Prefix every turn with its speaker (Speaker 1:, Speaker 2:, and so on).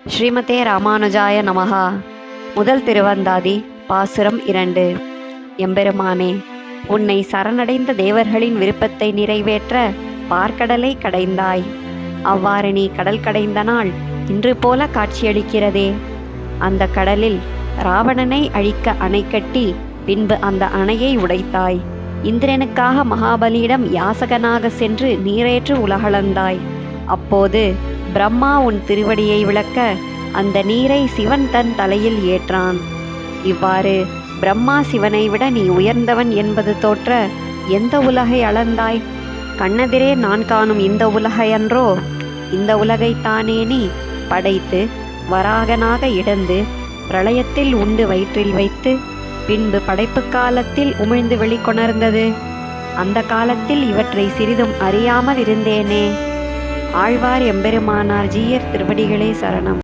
Speaker 1: ஸ்ரீமதே ராமானுஜாய நமஹா. முதல் திருவந்தாதி பாசுரம் 2. எம்பெருமானே, உன்னை சரணடைந்த தேவர்களின் விருப்பத்தை நிறைவேற்ற பார்க்கடலை கடைந்தாய். அவ்வாறு நீ கடல் கடைந்த நாள் இன்று போல காட்சியளிக்கிறதே. அந்த கடலில் ராவணனை அழிக்க அணை கட்டி பின்பு அந்த அணையை உடைத்தாய். இந்திரனுக்காக மகாபலியிடம் யாசகனாக சென்று நீரேற்று உலகளந்தாய். அப்போது பிரம்மா உன் திருவடியை விளக்க அந்த நீரை சிவன் தன் தலையில் ஏற்றான். இவ்வாறு பிரம்மா சிவனை விட நீ உயர்ந்தவன் என்பது தோற்ற எந்த உலகை அளந்தாய்? கண்ணெதிரே நான் காணும் இந்த உலகையன்றோ? இந்த உலகைத்தானே நீ படைத்து வராகனாக இடந்து பிரளயத்தில் உண்டு வயிற்றில் வைத்து பின்பு படைப்பு காலத்தில் உமிழ்ந்து வெளிக்கொணர்ந்தது. அந்த காலத்தில் இவற்றை சிறிதும் அறியாமல் இருந்தேனே. ஆழ்வார் எம்பெருமானார் ஜீயர் திருவடிகளே சரணம்.